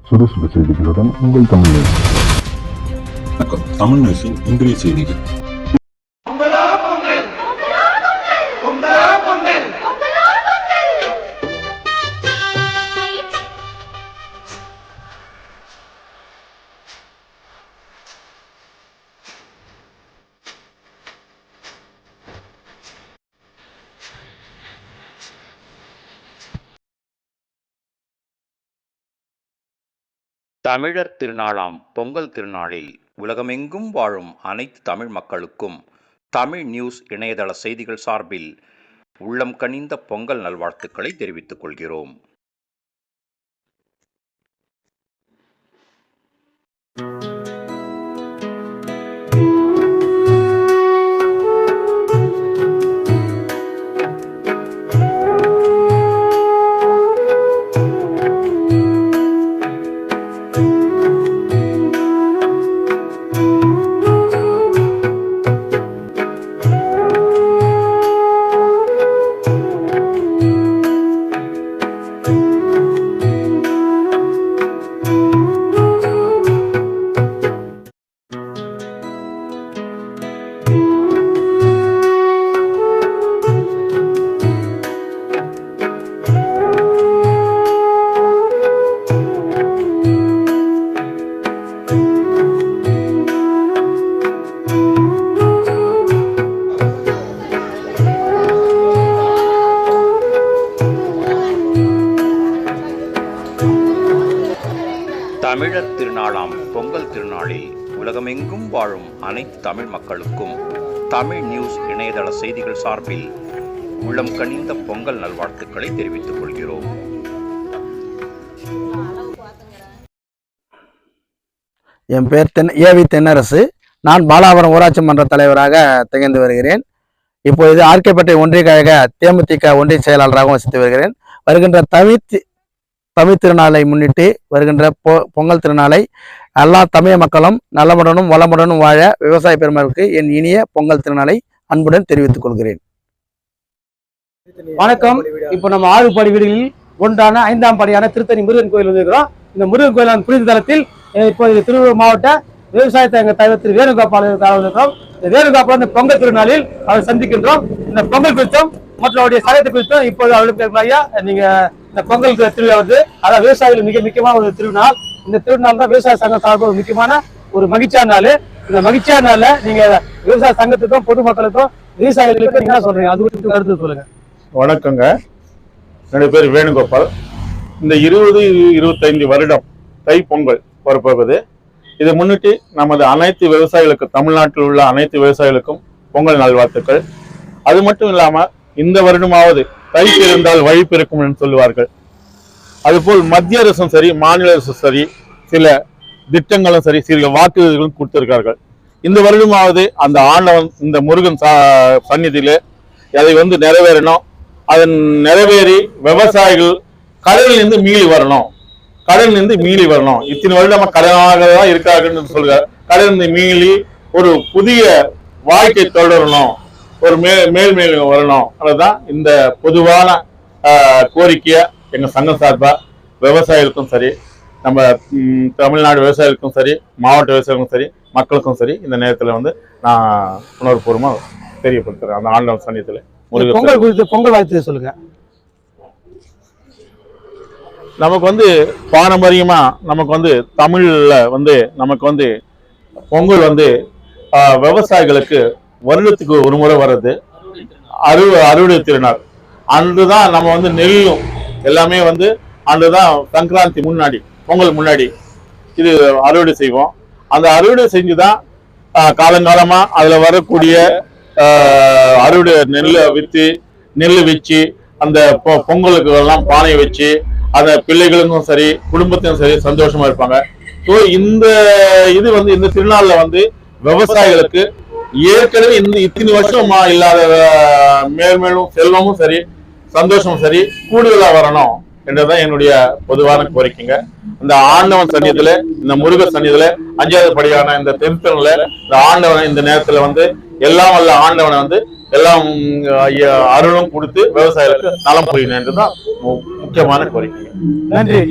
சுறுசுறு செய்திகளுடன் உங்கள் தமிழ் நியூஸ். வணக்கம். தமிழ் நியூஸின் இன்றைய செய்திகள். தமிழர் திருநாளாம் பொங்கல் திருநாளில் உலகமெங்கும் வாழும் அனைத்து தமிழ் மக்களுக்கும் தமிழ் நியூஸ் இணையதள செய்திகள் சார்பில் உள்ளம் கனிந்த பொங்கல் நல்வாழ்த்துக்களை தெரிவித்துக் கொள்கிறோம். தமிழர் திருநாளாம் பொங்கல் திருநாளில் உலகமெங்கும் வாழும் அனைத்து தமிழ் மக்களுக்கும் தமிழ் நியூஸ் இணையதள செய்திகள் சார்பில் உள்ளம் கனிந்த பொங்கல் நல்வாழ்த்துக்களை தெரிவித்துக் கொள்கிறோம். என் பேர் ஏவி தென்னரசு. நான் பாலாபுரம் ஊராட்சி மன்ற தலைவராக திகழ்ந்து வருகிறேன். இப்பொழுது ஆர்கேப்பேட்டை ஒன்றிய கழக தேமுதிக ஒன்றிய செயலாளராகவும் வசித்து வருகிறேன். வருகின்ற தமிழ் திருநாளை முன்னிட்டு வருகின்ற பொங்கல் திருநாளை எல்லா தமிழ் மக்களும் நலமுடனும் வளமுடனும் வாழ விவசாய பெருமக்களுக்கு என் இனிய பொங்கல் திருநாளை அன்புடன் தெரிவித்துக் கொள்கிறேன். வணக்கம். இப்போ நம்ம 6 படி வீடுகளில் ஒன்றான 5ஆம் படியான திருத்தணி முருகன் கோயில் வந்திருக்கிறோம். இந்த முருகன் கோயிலான புனித தலத்தில் இப்போது திருவள்ளூர் மாவட்ட விவசாயத்தை தலைவர் திரு வேணுகோபால் இருக்கிறோம். இந்த வேணுகோபால் இந்த பொங்கல் திருநாளில் அவர் சந்திக்கின்றோம். இந்த பொங்கல் குறித்தும் மற்றவருடைய சகத்தை குறித்தும் இப்போது அவர்களுக்கு ஐயா நீங்க இந்த பொங்கல் திருவிழா வந்து அதாவது விவசாயிகள் மிக முக்கியமான ஒரு திருநாள். இந்த திருநாள் தான் விவசாய சங்கம் சார்பாக முக்கியமான ஒரு மகிழ்ச்சியான நாள். இந்த மகிழ்ச்சியான நாள்ல நீங்க விவசாய சங்கத்துக்கும் பொதுமக்களுக்கும் விவசாயிகளுக்கும் என்ன சொல்றீங்க, அது குறித்து கருத்து சொல்லுங்க. வணக்கங்க. என்னுடைய பேர் வேணுகோபால். இந்த 20-25 வருடம் தை பொங்கல் வரப்போகுது. இதை முன்னிட்டு நமது அனைத்து விவசாயிகளுக்கு, தமிழ்நாட்டில் உள்ள அனைத்து விவசாயிகளுக்கும் பொங்கல் நல்வாழ்த்துக்கள். அது மட்டும் இல்லாம இந்த வருடமாவது தை பிறந்தால் வழி பிறக்கும் என்று சொல்லுவார்கள். அதுபோல் மத்திய அரசும் சரி, மாநில அரசும் சரி, சில திட்டங்களும் சரி, சில வாக்குறுதிகளும் கொடுத்திருக்கார்கள். இந்த வருடமாவது அந்த ஆண்டவன் இந்த முருகன் சந்நிதியில அதை வந்து நிறைவேறணும். அதன் நிறைவேறி விவசாயிகள் கடலில் இருந்து மீளி வரணும். இத்தனை வருடமா கடனாக தான் இருக்காங்கன்னு சொல்றாங்க. கடலில் இருந்து மீளி ஒரு புதிய வாழ்க்கை தொடரணும், ஒரு மேல் வரணும். அதுதான் இந்த பொதுவான கோரிக்கையை எங்க சங்கம் சார்பா விவசாயிகளுக்கும் சரி, நம்ம தமிழ்நாடு விவசாயிகளுக்கும் சரி, மாவட்ட விவசாயிகளுக்கும் சரி, மக்களுக்கும் சரி இந்த நேரத்தில் வந்து நான் உணர்வுபூர்வமா தெரியப்படுத்துறேன். அந்த ஆண்டவன் சன்னியத்தில் பொங்கல் குறித்து பொங்கல் வாழ்த்து சொல்லுங்க. நமக்கு வந்து பாரம்பரியமா நமக்கு வந்து தமிழ்ல வந்து நமக்கு வந்து பொங்கல் வந்து விவசாயிகளுக்கு வருடத்துக்கு ஒரு முறை வர்றது அறுவடை திருநாள். அன்றுதான் நம்ம வந்து நெல்லும் எல்லாமே வந்து அன்றுதான் சங்கராந்தி முன்னாடி, பொங்கல் முன்னாடி இது அறுவடை செய்வோம். அந்த அறுவடை செஞ்சுதான் காலங்காலமா அதுல வரக்கூடிய அறுவடை நெல் வச்சு அந்த பொங்கலுக்கு எல்லாம் பானையை வச்சு அந்த பிள்ளைகளுக்கும் சரி, குடும்பத்தையும் சரி சந்தோஷமா இருப்பாங்க. ஸோ இந்த இது வந்து இந்த திருநாள்ல வந்து விவசாயிகளுக்கு ஏற்கனவே இத்தனை வருஷமா இல்லாத மேலும் செல்வமும் சரி, சந்தோஷமும் சரி கூடுதலா வரணும் என்றுதான் என்னுடைய பொதுவான கோரிக்கைங்க. இந்த ஆண்டவன் சன்னியத்துல, இந்த முருக சன்னியத்துல 5வது படியான இந்த திருத்தணில இந்த ஆண்டவனை இந்த நேரத்துல வந்து எல்லாம் வல்ல ஆண்டவனை வந்து எல்லாம் அருளும் கொடுத்து விவசாயிகளுக்கு நலம் புரியணும் என்றுதான் முக்கியமான கோரிக்கை. நன்றி.